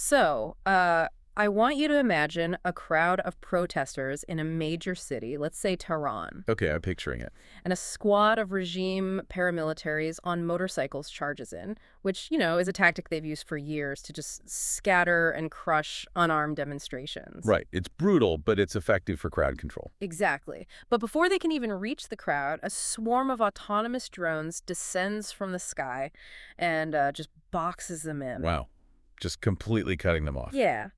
So, I want you to imagine a crowd of protesters in a major city, let's say Tehran, Okay, I'm picturing it. and a squad of regime paramilitaries on motorcycles charges in, which, is a tactic they've used for years to just scatter and crush unarmed demonstrations. Right. It's brutal, but it's effective for crowd control. Exactly. But before they can even reach the crowd, a swarm of autonomous drones descends from the sky and just boxes them in. Wow. Just completely cutting them off. Yeah.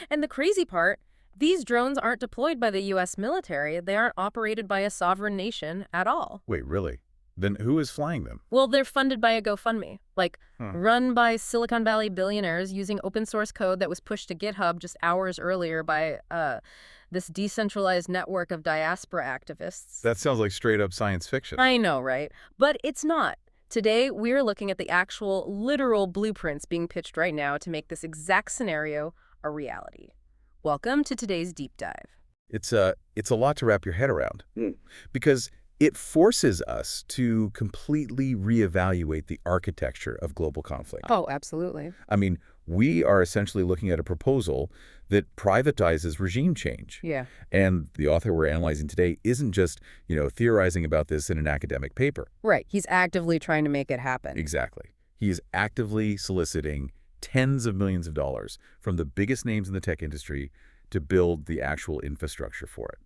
And the crazy part, these drones aren't deployed by the U.S. military. They aren't operated by a sovereign nation at all. Wait, really? Then who is flying them? Well, they're funded by a GoFundMe, Huh. run by Silicon Valley billionaires using open source code that was pushed to GitHub just hours earlier by this decentralized network of diaspora activists. That sounds like straight up science fiction. I know, right? But it's not. Today, we're looking at the actual, literal blueprints being pitched right now to make this exact scenario a reality. Welcome to today's deep dive. It's a lot to wrap your head around because it forces us to completely reevaluate the architecture of global conflict. Oh, absolutely. I mean, we are essentially looking at a proposal that privatizes regime change. Yeah. And the author we're analyzing today isn't just, theorizing about this in an academic paper. Right. He's actively trying to make it happen. Exactly. He is actively soliciting tens of millions of dollars from the biggest names in the tech industry to build the actual infrastructure for it.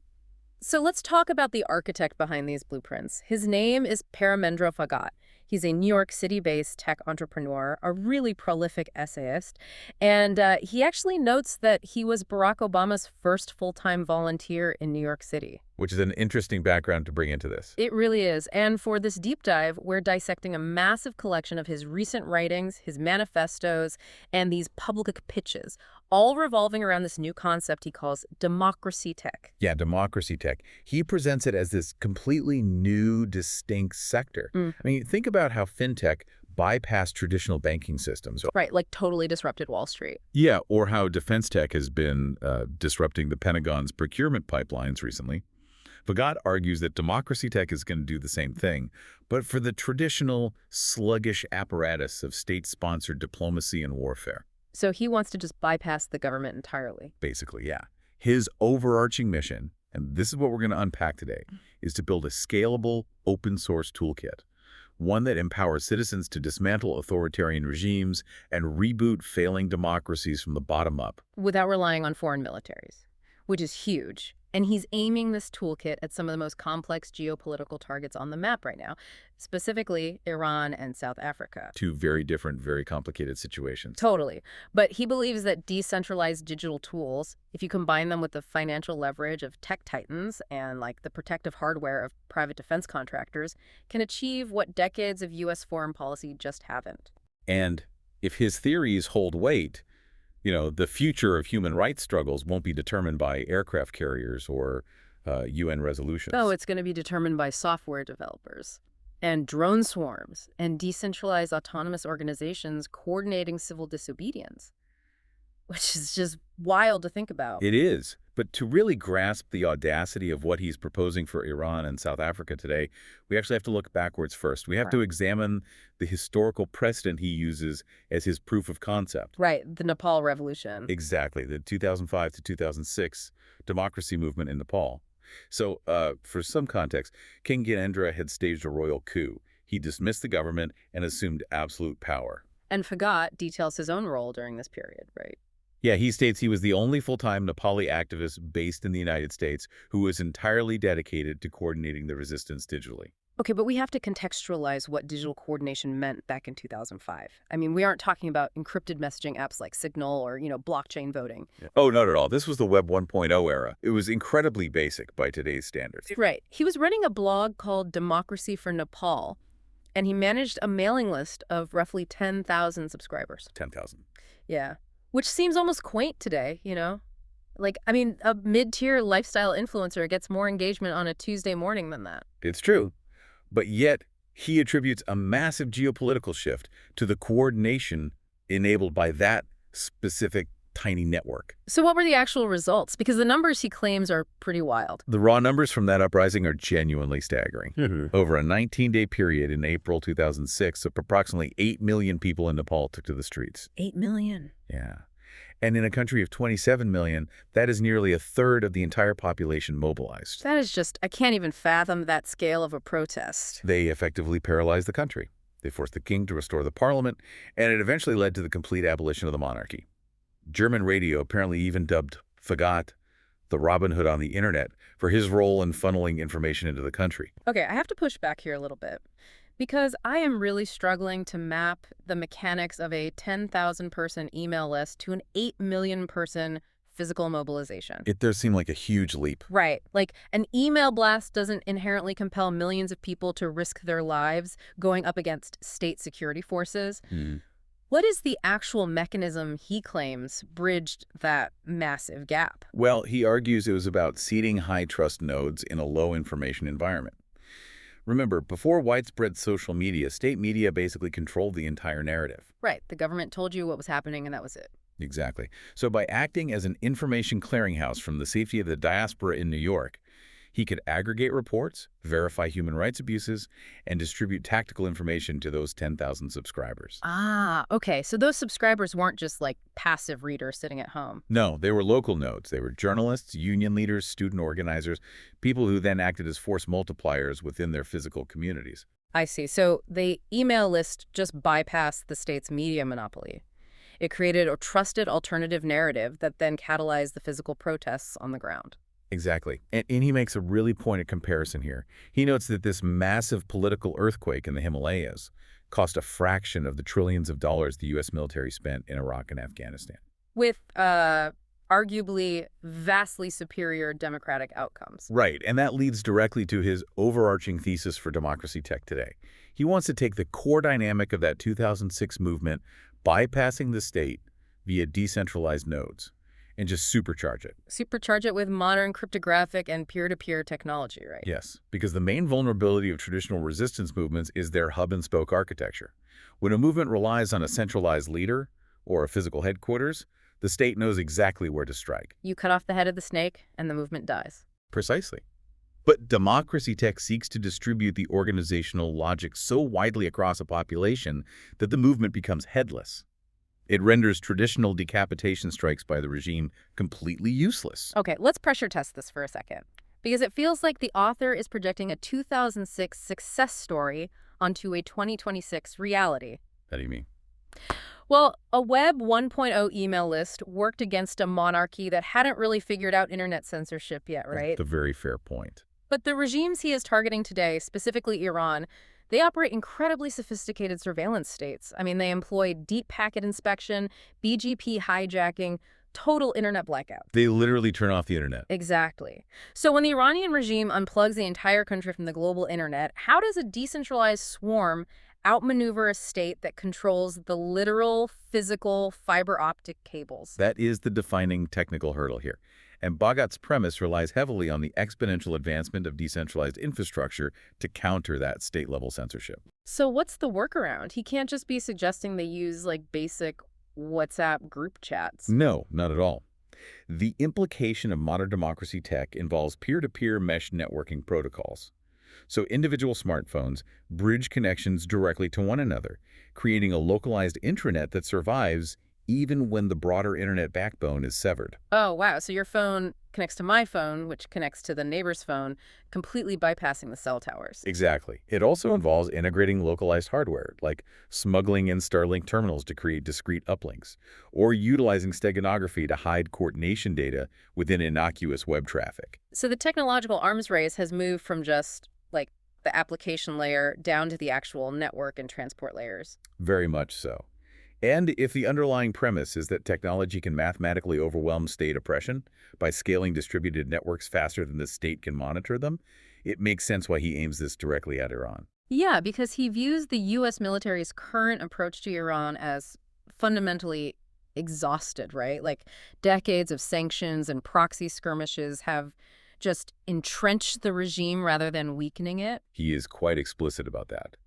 So let's talk about the architect behind these blueprints. His name is Paramendra Bhagat. He's a New York City-based tech entrepreneur, a really prolific essayist, and he actually notes that he was Barack Obama's first full-time volunteer in New York City. Which is an interesting background to bring into this. It really is. And for this deep dive, we're dissecting a massive collection of his recent writings, his manifestos, and these public pitches, all revolving around this new concept he calls DemocracyTech. Yeah, DemocracyTech. He presents it as this completely new, distinct sector. I mean, think about how fintech bypassed traditional banking systems. Right, like totally disrupted Wall Street. Yeah, or how defense tech has been disrupting the Pentagon's procurement pipelines recently. Bhagat argues that DemocracyTech is going to do the same thing, but for the traditional, sluggish apparatus of state-sponsored diplomacy and warfare. So he wants to just bypass the government entirely. Basically, yeah. His overarching mission, and this is what we're going to unpack today, is to build a scalable, open-source toolkit, one that empowers citizens to dismantle authoritarian regimes and reboot failing democracies from the bottom up. Without relying on foreign militaries, which is huge. And he's aiming this toolkit at some of the most complex geopolitical targets on the map right now, specifically Iran and South Africa. Two very different, very complicated situations. Totally. But he believes that decentralized digital tools, if you combine them with the financial leverage of tech titans and the protective hardware of private defense contractors, can achieve what decades of U.S. foreign policy just haven't. And if his theories hold weight, the future of human rights struggles won't be determined by aircraft carriers or UN resolutions. Oh, it's going to be determined by software developers and drone swarms and decentralized autonomous organizations coordinating civil disobedience, which is just wild to think about. It is. But to really grasp the audacity of what he's proposing for Iran and South Africa today, we actually have to look backwards first. We have to examine the historical precedent he uses as his proof of concept. Right, the Nepal revolution. Exactly, the 2005 to 2006 democracy movement in Nepal. So, for some context, King Gyanendra had staged a royal coup. He dismissed the government and assumed absolute power. And Bhagat details his own role during this period, right? Yeah, he states he was the only full-time Nepali activist based in the United States who was entirely dedicated to coordinating the resistance digitally. Okay, but we have to contextualize what digital coordination meant back in 2005. I mean, we aren't talking about encrypted messaging apps like Signal or, blockchain voting. Oh, not at all. This was the Web 1.0 era. It was incredibly basic by today's standards. Right. He was running a blog called Democracy for Nepal, and he managed a mailing list of roughly 10,000 subscribers. 10,000. Yeah. Which seems almost quaint today, a mid-tier lifestyle influencer gets more engagement on a Tuesday morning than that. It's true. But yet, he attributes a massive geopolitical shift to the coordination enabled by that specific tiny network. So what were the actual results? Because the numbers he claims are pretty wild. The raw numbers from that uprising are genuinely staggering. Over a 19-day period in April 2006, approximately 8 million people in Nepal took to the streets. 8 million? Yeah. And in a country of 27 million, that is nearly a third of the entire population mobilized. That is just, I can't even fathom that scale of a protest. They effectively paralyzed the country. They forced the king to restore the parliament, and it eventually led to the complete abolition of the monarchy. German radio apparently even dubbed Fagat the Robin Hood on the internet for his role in funneling information into the country. Okay, I have to push back here a little bit because I am really struggling to map the mechanics of a 10,000 person email list to an 8 million person physical mobilization. It does seem like a huge leap. Right. Like an email blast doesn't inherently compel millions of people to risk their lives going up against state security forces. What is the actual mechanism he claims bridged that massive gap? Well, he argues it was about seeding high-trust nodes in a low-information environment. Remember, before widespread social media, state media basically controlled the entire narrative. Right. The government told you what was happening and that was it. Exactly. So by acting as an information clearinghouse from the safety of the diaspora in New York, he could aggregate reports, verify human rights abuses, and distribute tactical information to those 10,000 subscribers. Ah, okay. So those subscribers weren't just like passive readers sitting at home. No, they were local nodes. They were journalists, union leaders, student organizers, people who then acted as force multipliers within their physical communities. I see. So the email list just bypassed the state's media monopoly. It created a trusted alternative narrative that then catalyzed the physical protests on the ground. Exactly. And he makes a really pointed comparison here. He notes that this massive political earthquake in the Himalayas cost a fraction of the trillions of dollars the U.S. military spent in Iraq and Afghanistan. With arguably vastly superior democratic outcomes. Right, and that leads directly to his overarching thesis for DemocracyTech today. He wants to take the core dynamic of that 2006 movement, bypassing the state via decentralized nodes, and just supercharge it. Supercharge it with modern cryptographic and peer-to-peer technology, right? Yes, because the main vulnerability of traditional resistance movements is their hub-and-spoke architecture. When a movement relies on a centralized leader or a physical headquarters, the state knows exactly where to strike. You cut off the head of the snake, and the movement dies. Precisely. But DemocracyTech seeks to distribute the organizational logic so widely across a population that the movement becomes headless. It renders traditional decapitation strikes by the regime completely useless. Okay, let's pressure test this for a second, because it feels like the author is projecting a 2006 success story onto a 2026 reality. How do you mean? Well, a Web 1.0 email list worked against a monarchy that hadn't really figured out internet censorship yet, right? That's a very fair point. But the regimes he is targeting today, specifically Iran, they operate incredibly sophisticated surveillance states. I mean, they employ deep packet inspection, BGP hijacking, total internet blackout. They literally turn off the internet. Exactly. So when the Iranian regime unplugs the entire country from the global internet, how does a decentralized swarm outmaneuver a state that controls the literal, physical, fiber optic cables? That is the defining technical hurdle here. And Bhagat's premise relies heavily on the exponential advancement of decentralized infrastructure to counter that state-level censorship. So what's the workaround? He can't just be suggesting they use, like, basic WhatsApp group chats. No, not at all. The implication of modern democracy tech involves peer-to-peer mesh networking protocols. So individual smartphones bridge connections directly to one another, creating a localized intranet that survives even when the broader internet backbone is severed. Oh, wow. So your phone connects to my phone, which connects to the neighbor's phone, completely bypassing the cell towers. Exactly. It also involves integrating localized hardware, like smuggling in Starlink terminals to create discrete uplinks, or utilizing steganography to hide coordination data within innocuous web traffic. So the technological arms race has moved from just, like, the application layer down to the actual network and transport layers. Very much so. And if the underlying premise is that technology can mathematically overwhelm state oppression by scaling distributed networks faster than the state can monitor them, it makes sense why he aims this directly at Iran. Yeah, because he views the U.S. military's current approach to Iran as fundamentally exhausted, right? Like, decades of sanctions and proxy skirmishes have just entrenched the regime rather than weakening it. He is quite explicit about that.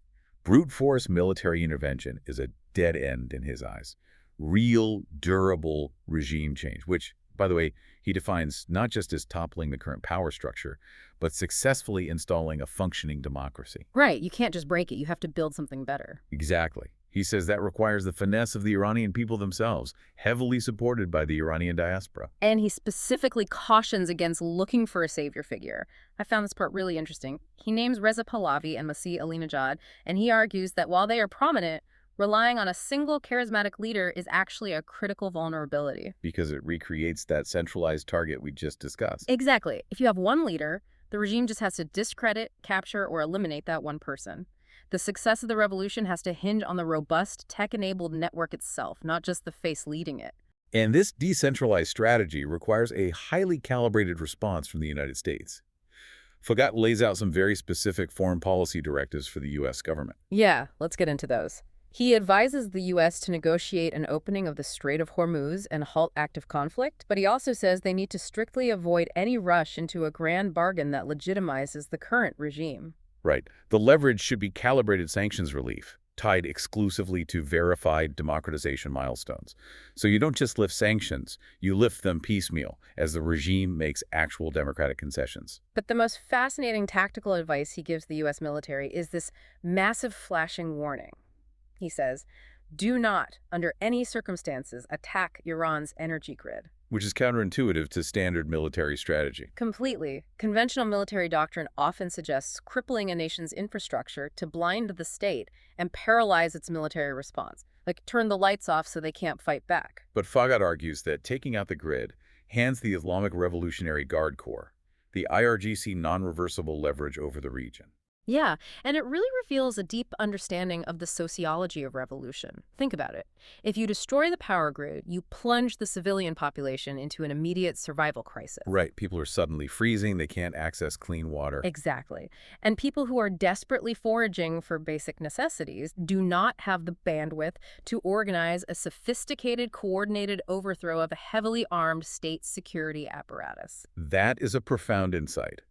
Brute force military intervention is a dead end in his eyes. Real, durable regime change, which, by the way, he defines not just as toppling the current power structure, but successfully installing a functioning democracy. Right. You can't just break it. You have to build something better. Exactly. He says that requires the finesse of the Iranian people themselves, heavily supported by the Iranian diaspora. And he specifically cautions against looking for a savior figure. I found this part really interesting. He names Reza Pahlavi and Masih Alinejad, and he argues that while they are prominent, relying on a single charismatic leader is actually a critical vulnerability. Because it recreates that centralized target we just discussed. Exactly. If you have one leader, the regime just has to discredit, capture, or eliminate that one person. The success of the revolution has to hinge on the robust, tech-enabled network itself, not just the face leading it. And this decentralized strategy requires a highly calibrated response from the United States. Bhagat lays out some very specific foreign policy directives for the U.S. government. Yeah, let's get into those. He advises the U.S. to negotiate an opening of the Strait of Hormuz and halt active conflict, but he also says they need to strictly avoid any rush into a grand bargain that legitimizes the current regime. Right. The leverage should be calibrated sanctions relief, tied exclusively to verified democratization milestones. So you don't just lift sanctions, you lift them piecemeal as the regime makes actual democratic concessions. But the most fascinating tactical advice he gives the U.S. military is this massive flashing warning. He says, do not, under any circumstances, attack Iran's energy grid. Which is counterintuitive to standard military strategy. Completely. Conventional military doctrine often suggests crippling a nation's infrastructure to blind the state and paralyze its military response, like turn the lights off so they can't fight back. But Bhagat argues that taking out the grid hands the Islamic Revolutionary Guard Corps, the IRGC non-reversible leverage over the region. Yeah, and it really reveals a deep understanding of the sociology of revolution. Think about it. If you destroy the power grid, you plunge the civilian population into an immediate survival crisis. Right. People are suddenly freezing. They can't access clean water. Exactly. And people who are desperately foraging for basic necessities do not have the bandwidth to organize a sophisticated, coordinated overthrow of a heavily armed state security apparatus. That is a profound insight.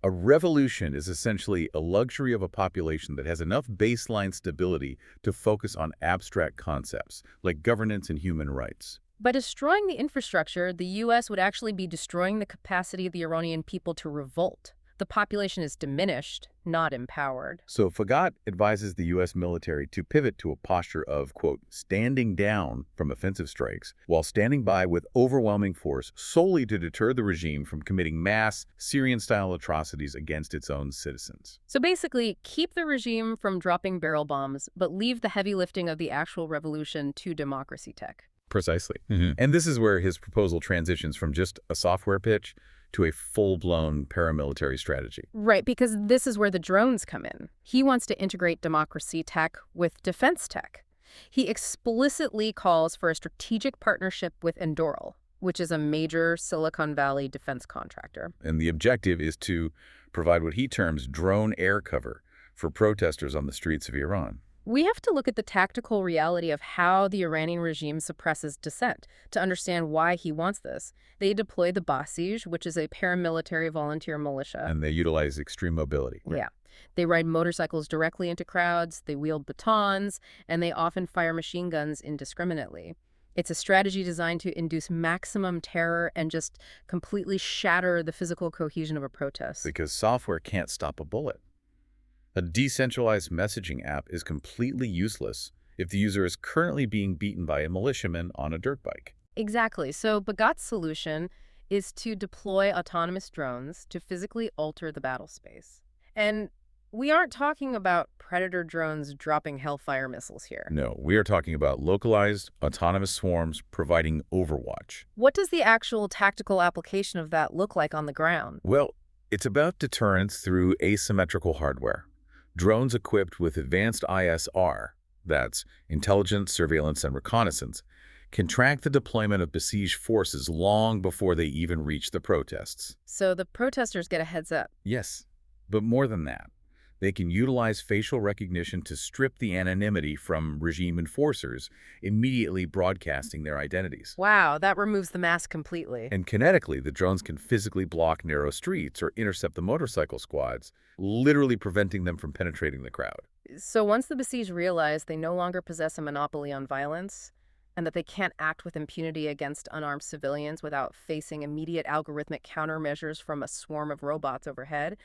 A revolution is essentially a luxury of a population that has enough baseline stability to focus on abstract concepts, like governance and human rights. By destroying the infrastructure, the U.S. would actually be destroying the capacity of the Iranian people to revolt. The population is diminished, not empowered. So Bhagat advises the U.S. military to pivot to a posture of, quote, standing down from offensive strikes, while standing by with overwhelming force solely to deter the regime from committing mass Syrian-style atrocities against its own citizens. So basically, keep the regime from dropping barrel bombs, but leave the heavy lifting of the actual revolution to DemocracyTech. Precisely. And this is where his proposal transitions from just a software pitch to a full-blown paramilitary strategy. Right, because this is where the drones come in. He wants to integrate democracy tech with defense tech. He explicitly calls for a strategic partnership with Anduril, which is a major Silicon Valley defense contractor. And the objective is to provide what he terms drone air cover for protesters on the streets of Iran. We have to look at the tactical reality of how the Iranian regime suppresses dissent to understand why he wants this. They deploy the Basij, which is a paramilitary volunteer militia. And they utilize extreme mobility. Yeah. They ride motorcycles directly into crowds, they wield batons, and they often fire machine guns indiscriminately. It's a strategy designed to induce maximum terror and just completely shatter the physical cohesion of a protest. Because software can't stop a bullet. A decentralized messaging app is completely useless if the user is currently being beaten by a militiaman on a dirt bike. Exactly. So Bhagat's solution is to deploy autonomous drones to physically alter the battle space. And we aren't talking about predator drones dropping Hellfire missiles here. No, we are talking about localized, autonomous swarms providing overwatch. What does the actual tactical application of that look like on the ground? Well, it's about deterrence through asymmetrical hardware. Drones equipped with advanced ISR, that's intelligence, surveillance, and reconnaissance, can track the deployment of besieged forces long before they even reach the protests. So the protesters get a heads up. Yes, but more than that. They can utilize facial recognition to strip the anonymity from regime enforcers, immediately broadcasting their identities. Wow, that removes the mask completely. And kinetically, the drones can physically block narrow streets or intercept the motorcycle squads, literally preventing them from penetrating the crowd. So once the besieged realize they no longer possess a monopoly on violence, and that they can't act with impunity against unarmed civilians without facing immediate algorithmic countermeasures from a swarm of robots overhead,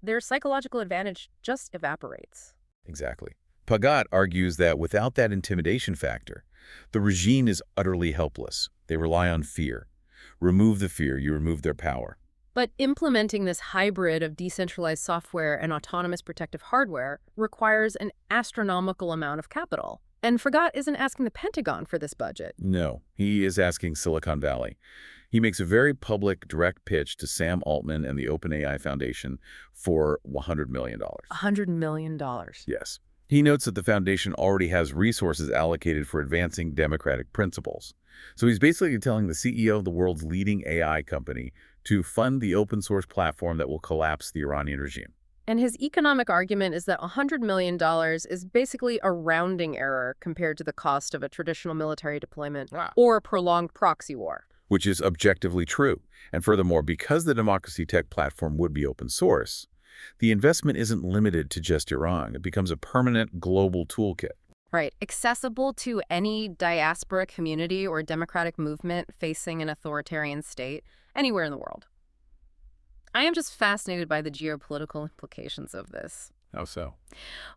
their psychological advantage just evaporates. Exactly. Bhagat argues that without that intimidation factor, the regime is utterly helpless. They rely on fear. Remove the fear, you remove their power. But implementing this hybrid of decentralized software and autonomous protective hardware requires an astronomical amount of capital. And Bhagat isn't asking the Pentagon for this budget. No, he is asking Silicon Valley. He makes a very public, direct pitch to Sam Altman and the OpenAI Foundation for $100 million. $100 million. Yes. He notes that the foundation already has resources allocated for advancing democratic principles. So he's basically telling the CEO of the world's leading AI company to fund the open source platform that will collapse the Iranian regime. And his economic argument is that $100 million is basically a rounding error compared to the cost of a traditional military deployment or a prolonged proxy war. Which is objectively true. And furthermore, because the DemocracyTech platform would be open source, the investment isn't limited to just Iran. It becomes a permanent global toolkit. Right. Accessible to any diaspora community or democratic movement facing an authoritarian state anywhere in the world. I am just fascinated by the geopolitical implications of this. How so?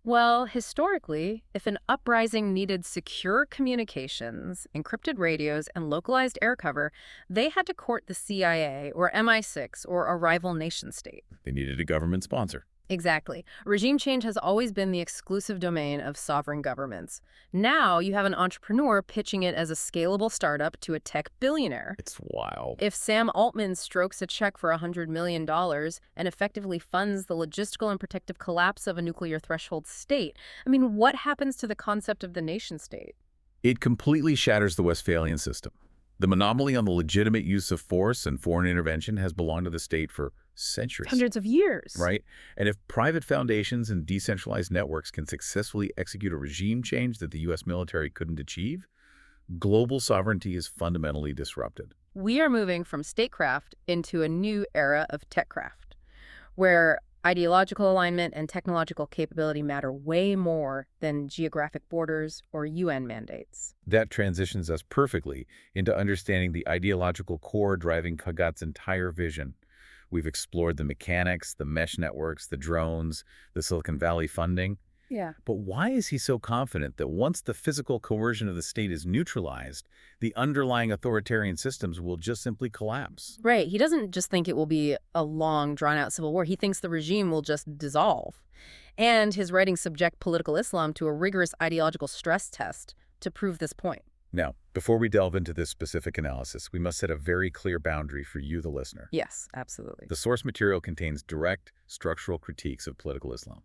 Well, historically, if an uprising needed secure communications, encrypted radios, and localized air cover, they had to court the CIA or MI6 or a rival nation-state. They needed a government sponsor. Exactly. Regime change has always been the exclusive domain of sovereign governments. Now you have an entrepreneur pitching it as a scalable startup to a tech billionaire. It's wild. If Sam Altman strokes a check for $100 million and effectively funds the logistical and protective collapse of a nuclear threshold state, I mean, what happens to the concept of the nation-state? It completely shatters the Westphalian system. The monopoly on the legitimate use of force and foreign intervention has belonged to the state for centuries. Hundreds of years. Right? And if private foundations and decentralized networks can successfully execute a regime change that the U.S. military couldn't achieve, global sovereignty is fundamentally disrupted. We are moving from statecraft into a new era of techcraft, where ideological alignment and technological capability matter way more than geographic borders or UN mandates. That transitions us perfectly into understanding the ideological core driving Bhagat's entire vision. We've explored the mechanics, the mesh networks, the drones, the Silicon Valley funding. Yeah. But why is he so confident that once the physical coercion of the state is neutralized, the underlying authoritarian systems will just simply collapse? Right. He doesn't just think it will be a long, drawn-out civil war. He thinks the regime will just dissolve. And his writings subject political Islam to a rigorous ideological stress test to prove this point. Now, before we delve into this specific analysis, we must set a very clear boundary for you, the listener. Yes, absolutely. The source material contains direct, structural critiques of political Islam.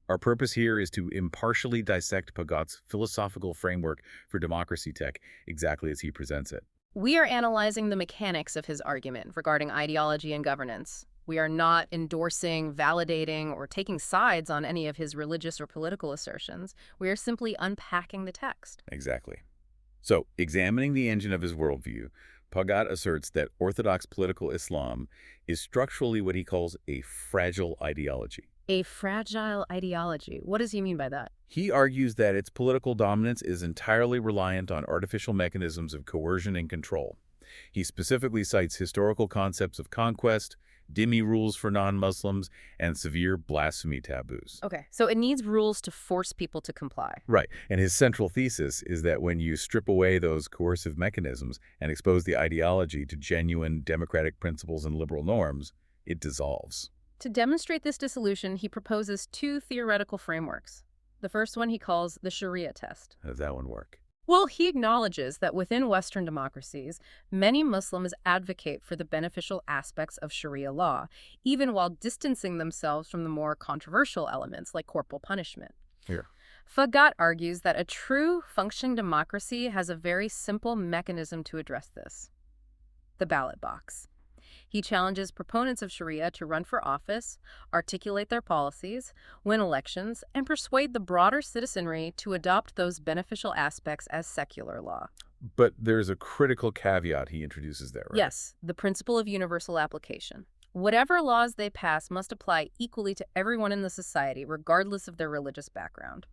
Our purpose here is to impartially dissect Bhagat's philosophical framework for DemocracyTech exactly as he presents it. We are analyzing the mechanics of his argument regarding ideology and governance. We are not endorsing, validating, or taking sides on any of his religious or political assertions. We are simply unpacking the text. Exactly. So, examining the engine of his worldview, Bhagat asserts that orthodox political Islam is structurally what he calls a fragile ideology. A fragile ideology. What does he mean by that? He argues that its political dominance is entirely reliant on artificial mechanisms of coercion and control. He specifically cites historical concepts of conquest, dhimmi rules for non-Muslims, and severe blasphemy taboos. Okay, so it needs rules to force people to comply. Right, and his central thesis is that when you strip away those coercive mechanisms and expose the ideology to genuine democratic principles and liberal norms, it dissolves. To demonstrate this dissolution, he proposes two theoretical frameworks. The first one he calls the Sharia test. How does that one work? Well, he acknowledges that within Western democracies, many Muslims advocate for the beneficial aspects of Sharia law, even while distancing themselves from the more controversial elements like corporal punishment. Here. Bhagat argues that a true functioning democracy has a very simple mechanism to address this: the ballot box. He challenges proponents of Sharia to run for office, articulate their policies, win elections, and persuade the broader citizenry to adopt those beneficial aspects as secular law. But there's a critical caveat he introduces there, right? Yes, the principle of universal application. Whatever laws they pass must apply equally to everyone in the society, regardless of their religious background.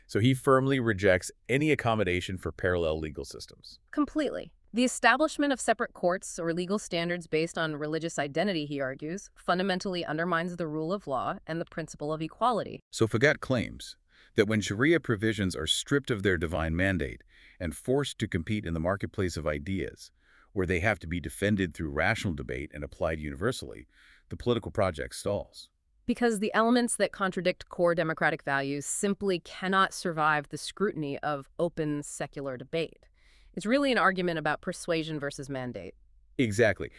So he firmly rejects any accommodation for parallel legal systems. Completely. The establishment of separate courts or legal standards based on religious identity, he argues, fundamentally undermines the rule of law and the principle of equality. So Bhagat claims That when Sharia provisions are stripped of their divine mandate and forced to compete in the marketplace of ideas, where they have to be defended through rational debate and applied universally, the political project stalls. Because the elements that contradict core democratic values simply cannot survive the scrutiny of open secular debate. It's really an argument about persuasion versus mandate. Exactly.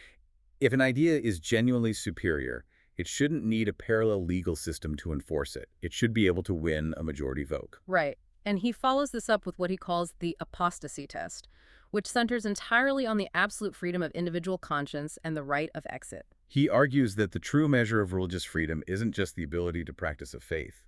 If an idea is genuinely superior, it shouldn't need a parallel legal system to enforce it. It should be able to win a majority vote. Right. And he follows this up with what he calls the apostasy test, which centers entirely on the absolute freedom of individual conscience and the right of exit. He argues that the true measure of religious freedom isn't just the ability to practice a faith.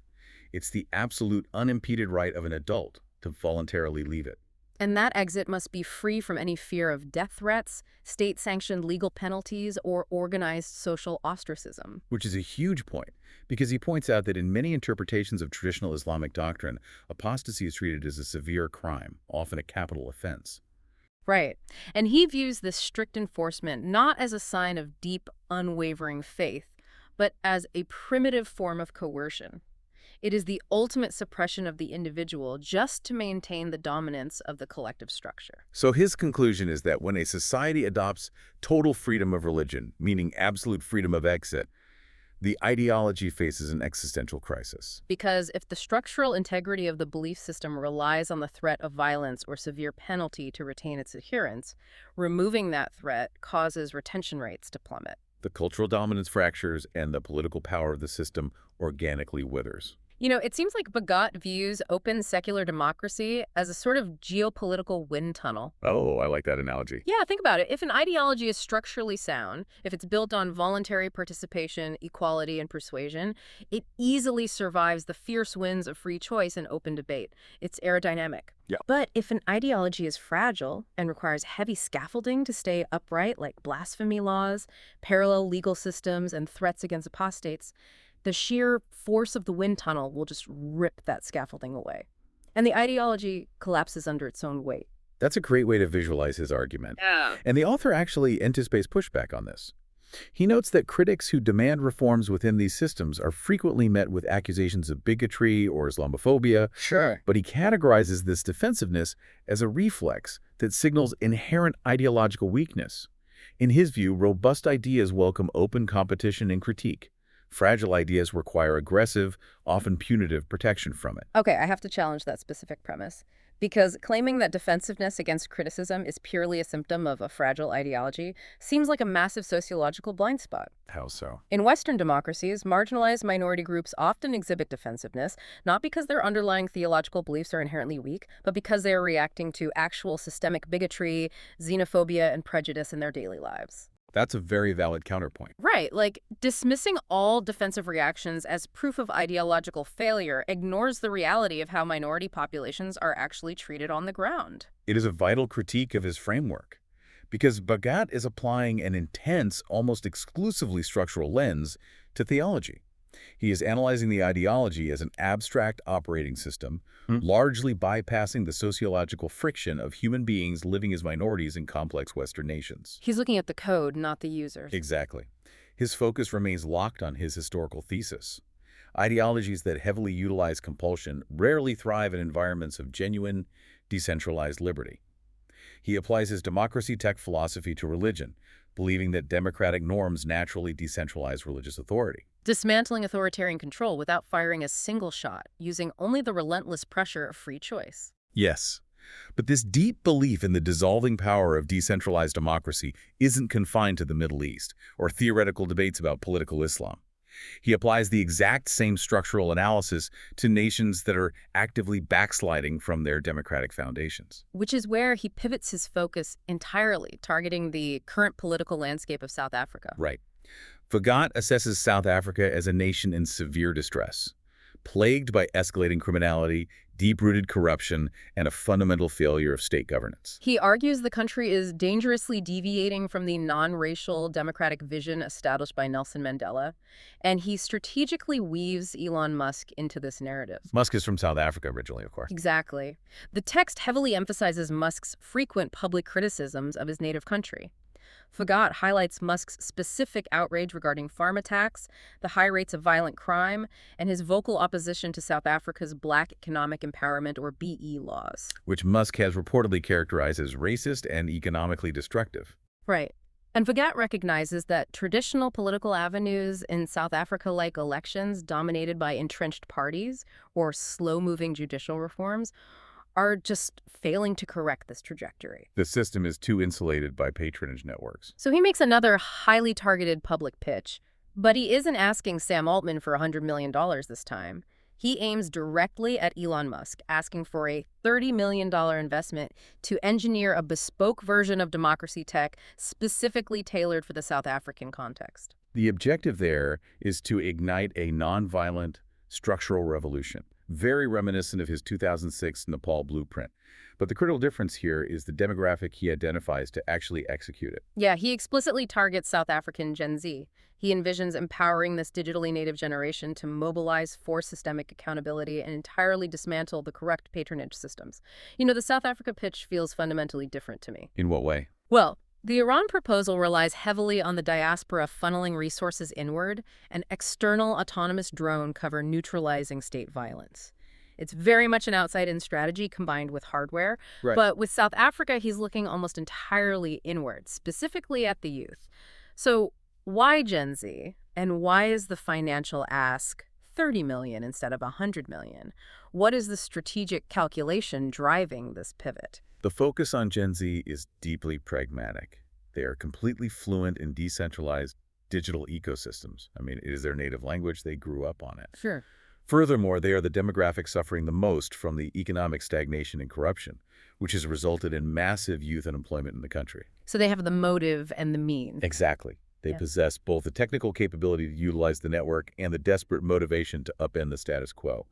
It's the absolute unimpeded right of an adult to voluntarily leave it. And that exit must be free from any fear of death threats, state-sanctioned legal penalties, or organized social ostracism. Which is a huge point, because he points out that in many interpretations of traditional Islamic doctrine, apostasy is treated as a severe crime, often a capital offense. Right. And he views this strict enforcement not as a sign of deep, unwavering faith, but as a primitive form of coercion. It is the ultimate suppression of the individual just to maintain the dominance of the collective structure. So his conclusion is that when a society adopts total freedom of religion, meaning absolute freedom of exit, the ideology faces an existential crisis. Because if the structural integrity of the belief system relies on the threat of violence or severe penalty to retain its adherents, removing that threat causes retention rates to plummet. The cultural dominance fractures and the political power of the system organically withers. You know, it seems like Bhagat views open secular democracy as a sort of geopolitical wind tunnel. Oh, I like that analogy. Yeah, think about it. If an ideology is structurally sound, if it's built on voluntary participation, equality, and persuasion, it easily survives the fierce winds of free choice and open debate. It's aerodynamic. Yeah. But if an ideology is fragile and requires heavy scaffolding to stay upright, like blasphemy laws, parallel legal systems, and threats against apostates, the sheer force of the wind tunnel will just rip that scaffolding away. And the ideology collapses under its own weight. That's a great way to visualize his argument. Yeah. And the author actually anticipates pushback on this. He notes that critics who demand reforms within these systems are frequently met with accusations of bigotry or Islamophobia. Sure. But he categorizes this defensiveness as a reflex that signals inherent ideological weakness. In his view, robust ideas welcome open competition and critique. Fragile ideas require aggressive, often punitive protection from it. Okay, I have to challenge that specific premise. Because claiming that defensiveness against criticism is purely a symptom of a fragile ideology seems like a massive sociological blind spot. How so? In Western democracies, marginalized minority groups often exhibit defensiveness, not because their underlying theological beliefs are inherently weak, but because they are reacting to actual systemic bigotry, xenophobia, and prejudice in their daily lives. That's a very valid counterpoint. Right, like dismissing all defensive reactions as proof of ideological failure ignores the reality of how minority populations are actually treated on the ground. It is a vital critique of his framework, because Bhagat is applying an intense, almost exclusively structural lens to theology. He is analyzing the ideology as an abstract operating system, largely bypassing the sociological friction of human beings living as minorities in complex Western nations. He's looking at the code, not the users. Exactly. His focus remains locked on his historical thesis. Ideologies that heavily utilize compulsion rarely thrive in environments of genuine, decentralized liberty. He applies his DemocracyTech philosophy to religion, believing that democratic norms naturally decentralize religious authority. Dismantling authoritarian control without firing a single shot, using only the relentless pressure of free choice. Yes, but this deep belief in the dissolving power of decentralized democracy isn't confined to the Middle East or theoretical debates about political Islam. He applies the exact same structural analysis to nations that are actively backsliding from their democratic foundations. Which is where he pivots his focus entirely, targeting the current political landscape of South Africa. Right. Bhagat assesses South Africa as a nation in severe distress, plagued by escalating criminality, deep-rooted corruption, and a fundamental failure of state governance. He argues the country is dangerously deviating from the non-racial democratic vision established by Nelson Mandela, and he strategically weaves Elon Musk into this narrative. Musk is from South Africa originally, of course. Exactly. The text heavily emphasizes Musk's frequent public criticisms of his native country. Fagat highlights Musk's specific outrage regarding farm attacks, the high rates of violent crime, and his vocal opposition to South Africa's Black Economic Empowerment, or BE, laws. Which Musk has reportedly characterized as racist and economically destructive. Right. And Fagat recognizes that traditional political avenues in South Africa, like elections dominated by entrenched parties or slow-moving judicial reforms, are just failing to correct this trajectory. The system is too insulated by patronage networks. So he makes another highly targeted public pitch, but he isn't asking Sam Altman for $100 million this time. He aims directly at Elon Musk, asking for a $30 million investment to engineer a bespoke version of DemocracyTech specifically tailored for the South African context. The objective there is to ignite a nonviolent structural revolution, very reminiscent of his 2006 Nepal blueprint. But the critical difference here is the demographic he identifies to actually execute it. Yeah, he explicitly targets South African Gen Z. He envisions empowering this digitally native generation to mobilize for systemic accountability and entirely dismantle the corrupt patronage systems. You know, the South Africa pitch feels fundamentally different to me. In what way? Well, the Iran proposal relies heavily on the diaspora funneling resources inward and external autonomous drone cover neutralizing state violence. It's very much an outside-in strategy combined with hardware. Right. But with South Africa, he's looking almost entirely inward, specifically at the youth. So why Gen Z? And why is the financial ask $30 million instead of $100 million? What is the strategic calculation driving this pivot? The focus on Gen Z is deeply pragmatic. They are completely fluent in decentralized digital ecosystems. I mean, it is their native language. They grew up on it. Sure. Furthermore, they are the demographic suffering the most from the economic stagnation and corruption, which has resulted in massive youth unemployment in the country. So they have the motive and the means. Exactly. They possess both the technical capability to utilize the network and the desperate motivation to upend the status quo.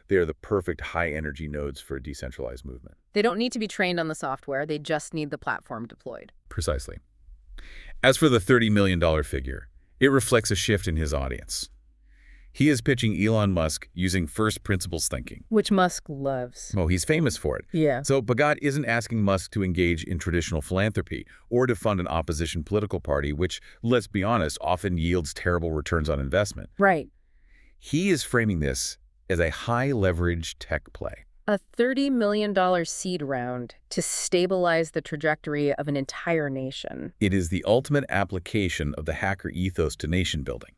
They are the perfect high-energy nodes for a decentralized movement. They don't need to be trained on the software. They just need the platform deployed. Precisely. As for the $30 million figure, it reflects a shift in his audience. He is pitching Elon Musk using first principles thinking. Which Musk loves. Oh, he's famous for it. Yeah. So Bhagat isn't asking Musk to engage in traditional philanthropy or to fund an opposition political party, which, let's be honest, often yields terrible returns on investment. Right. He is framing this as a high-leverage tech play. A $30 million seed round to stabilize the trajectory of an entire nation. It is the ultimate application of the hacker ethos to nation building.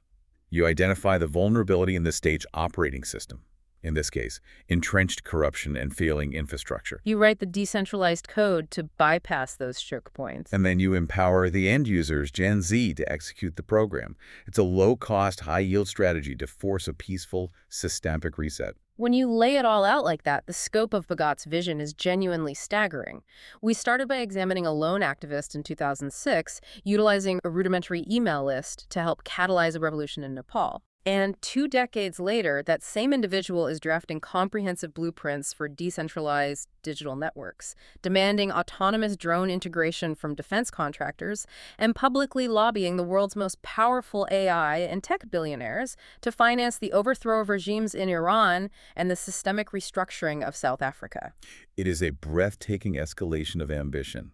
You identify the vulnerability in the state's operating system, in this case, entrenched corruption and failing infrastructure. You write the decentralized code to bypass those choke points. And then you empower the end users, Gen Z, to execute the program. It's a low-cost, high-yield strategy to force a peaceful, systemic reset. When you lay it all out like that, the scope of Bhagat's vision is genuinely staggering. We started by examining a lone activist in 2006, utilizing a rudimentary email list to help catalyze a revolution in Nepal. And 2 decades later, that same individual is drafting comprehensive blueprints for decentralized digital networks, demanding autonomous drone integration from defense contractors, and publicly lobbying the world's most powerful AI and tech billionaires to finance the overthrow of regimes in Iran and the systemic restructuring of South Africa. It is a breathtaking escalation of ambition.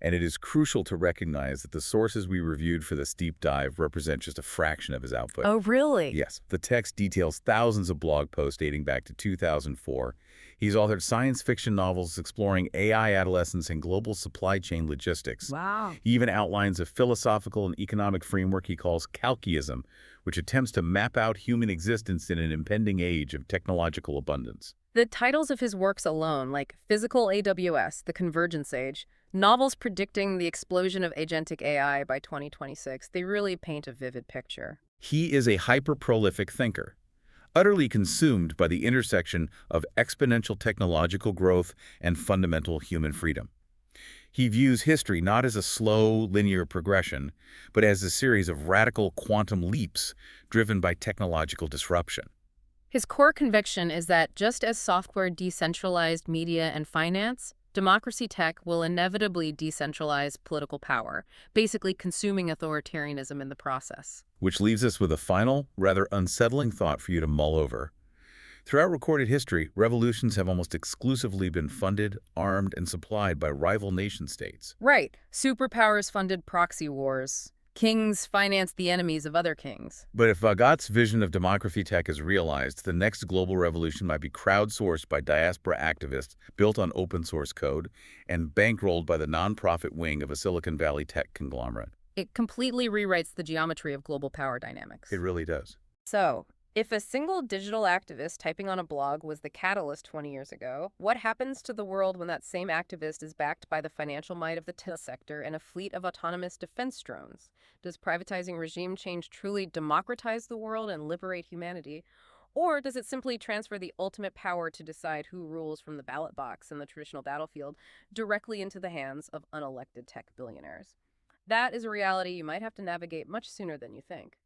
And it is crucial to recognize that the sources we reviewed for this deep dive represent just a fraction of his output. Oh, really? Yes. The text details thousands of blog posts dating back to 2004. He's authored science fiction novels exploring AI adolescence and global supply chain logistics. Wow. He even outlines a philosophical and economic framework he calls Kalkiism, which attempts to map out human existence in an impending age of technological abundance. The titles of his works alone, like Physical AWS, The Convergence Age, novels predicting the explosion of agentic AI by 2026, they really paint a vivid picture. He is a hyper-prolific thinker, utterly consumed by the intersection of exponential technological growth and fundamental human freedom. He views history not as a slow, linear progression, but as a series of radical quantum leaps driven by technological disruption. His core conviction is that just as software decentralized media and finance, DemocracyTech will inevitably decentralize political power, basically consuming authoritarianism in the process. Which leaves us with a final, rather unsettling thought for you to mull over. Throughout recorded history, revolutions have almost exclusively been funded, armed, and supplied by rival nation-states. Right. Superpowers funded proxy wars. Kings financed the enemies of other kings. But if Bhagat's vision of democracy tech is realized, the next global revolution might be crowdsourced by diaspora activists, built on open source code, and bankrolled by the nonprofit wing of a Silicon Valley tech conglomerate. It completely rewrites the geometry of global power dynamics. It really does. So, if a single digital activist typing on a blog was the catalyst 20 years ago, what happens to the world when that same activist is backed by the financial might of the tech sector and a fleet of autonomous defense drones? Does privatizing regime change truly democratize the world and liberate humanity? Or does it simply transfer the ultimate power to decide who rules from the ballot box in the traditional battlefield directly into the hands of unelected tech billionaires? That is a reality you might have to navigate much sooner than you think.